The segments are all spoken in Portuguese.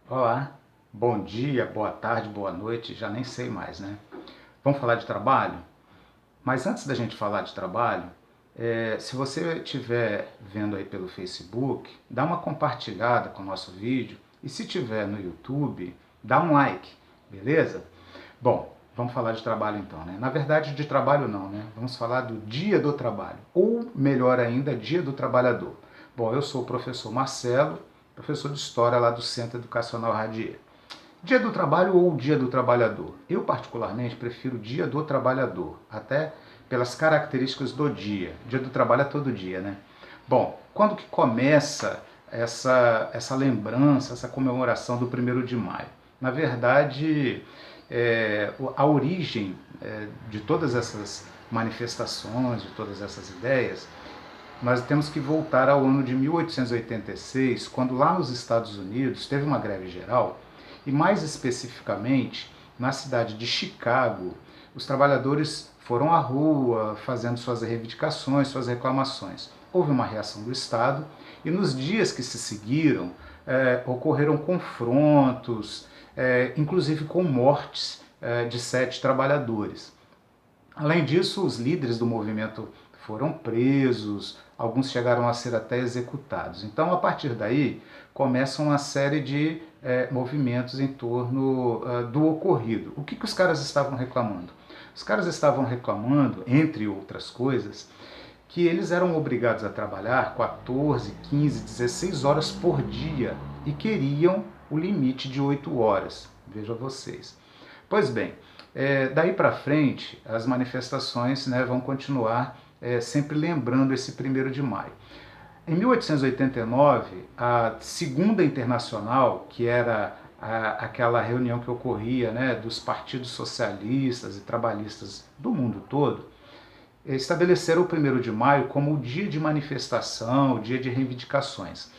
Olá, bom dia, boa tarde, boa noite, já nem sei mais, né? Vamos falar de trabalho? Mas antes da gente falar de trabalho, se você estiver vendo aí pelo Facebook, dá uma compartilhada com o nosso vídeo e se tiver no YouTube, dá um like, beleza? Bom, vamos falar de trabalho então, né? Na verdade, de trabalho não, né? Vamos falar do Dia do Trabalho, ou melhor ainda, Dia do Trabalhador. Bom, eu sou o professor Marcelo, professor de História lá do Centro Educacional Radier. Dia do Trabalho ou Dia do Trabalhador? Eu, particularmente, prefiro Dia do Trabalhador, até pelas características do dia. Dia do Trabalho é todo dia, né? Bom, quando que começa essa lembrança, essa comemoração do 1º de Maio? Na verdade, a origem de todas essas manifestações, de todas essas ideias, nós temos que voltar ao ano de 1886, quando lá nos Estados Unidos teve uma greve geral, e mais especificamente na cidade de Chicago, os trabalhadores foram à rua fazendo suas reivindicações, suas reclamações. Houve uma reação do Estado e nos dias que se seguiram ocorreram confrontos, inclusive com mortes de 7 trabalhadores. Além disso, os líderes do movimento foram presos, alguns chegaram a ser até executados. Então, a partir daí, começa uma série de movimentos em torno do ocorrido. O que os caras estavam reclamando? Os caras estavam reclamando, entre outras coisas, que eles eram obrigados a trabalhar 14, 15, 16 horas por dia e queriam o limite de 8 horas. Veja vocês. Pois bem, daí para frente, as manifestações, né, vão continuar sempre lembrando esse 1º de Maio. Em 1889, a Segunda Internacional, que era aquela reunião que ocorria, né, dos partidos socialistas e trabalhistas do mundo todo, estabeleceram o 1º de Maio como o dia de manifestação, o dia de reivindicações.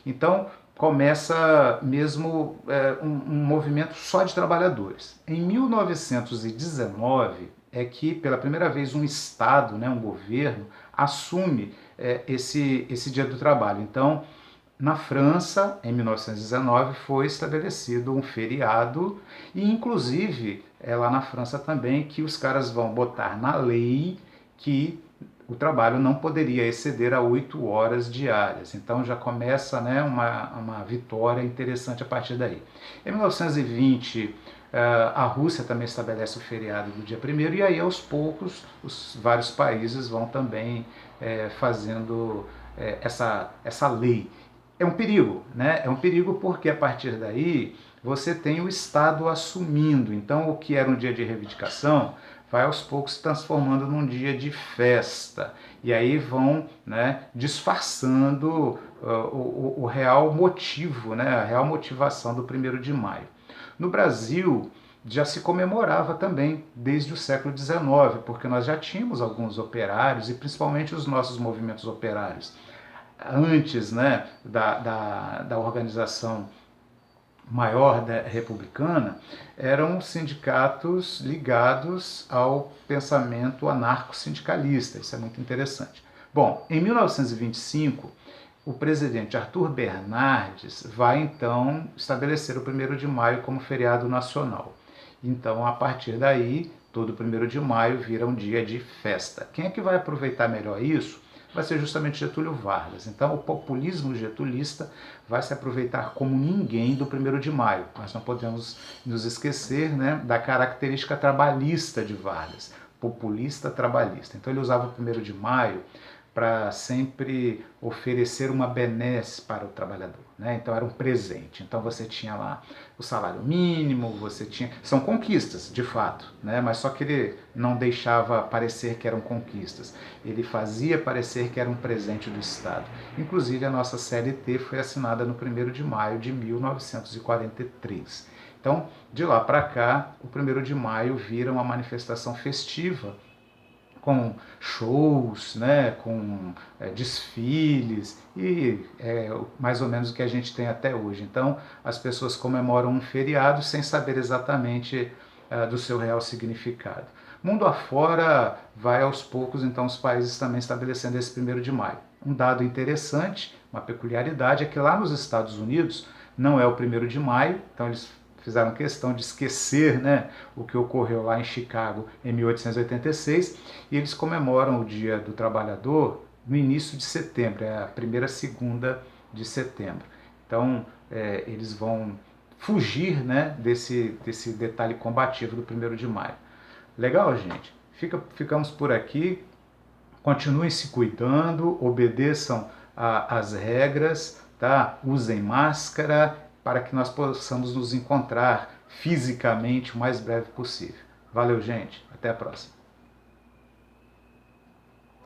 Então, começa mesmo um movimento só de trabalhadores. Em 1919 é que, pela primeira vez, um Estado, né, um governo, assume esse Dia do Trabalho. Então, na França, em 1919, foi estabelecido um feriado e, inclusive, é lá na França também que os caras vão botar na lei que o trabalho não poderia exceder a 8 horas diárias. Então já começa, né, uma vitória interessante a partir daí. Em 1920, a Rússia também estabelece o feriado do dia 1º e aí aos poucos os vários países vão também fazendo essa lei. É um perigo, né? É um perigo porque a partir daí você tem o Estado assumindo. Então o que era um dia de reivindicação vai aos poucos se transformando num dia de festa. E aí vão, né, disfarçando o real motivo, né, a real motivação do 1º de Maio. No Brasil, já se comemorava também desde o século XIX, porque nós já tínhamos alguns operários, e principalmente os nossos movimentos operários, antes, né, da organização maior republicana, eram sindicatos ligados ao pensamento anarco-sindicalista. Isso é muito interessante. Bom, em 1925, o presidente Arthur Bernardes vai então estabelecer o 1º de Maio como feriado nacional. Então, a partir daí, todo 1º de Maio vira um dia de festa. Quem é que vai aproveitar melhor isso? Vai ser justamente Getúlio Vargas. Então, o populismo getulista vai se aproveitar como ninguém do 1º de Maio. Nós não podemos nos esquecer, né, da característica trabalhista de Vargas, populista trabalhista. Então, ele usava o 1º de Maio para sempre oferecer uma benesse para o trabalhador, né? Então era um presente. Então você tinha lá o salário mínimo, você tinha... São conquistas, de fato, né? Mas só que ele não deixava parecer que eram conquistas. Ele fazia parecer que era um presente do Estado. Inclusive a nossa CLT foi assinada no 1º de Maio de 1943. Então, de lá para cá, o 1º de Maio vira uma manifestação festiva com shows, né, com desfiles e mais ou menos o que a gente tem até hoje. Então, as pessoas comemoram um feriado sem saber exatamente do seu real significado. Mundo afora, vai aos poucos, então, os países também estabelecendo esse 1º de Maio. Um dado interessante, uma peculiaridade, é que lá nos Estados Unidos não é o 1º de maio, então eles fizeram questão de esquecer, né, o que ocorreu lá em Chicago em 1886, e eles comemoram o Dia do Trabalhador no início de setembro, é a primeira segunda de setembro. Então, eles vão fugir, né, desse detalhe combativo do 1º de maio. Legal, gente? Ficamos por aqui. Continuem se cuidando, obedeçam as regras, tá? Usem máscara para que nós possamos nos encontrar fisicamente o mais breve possível. Valeu, gente. Até a próxima.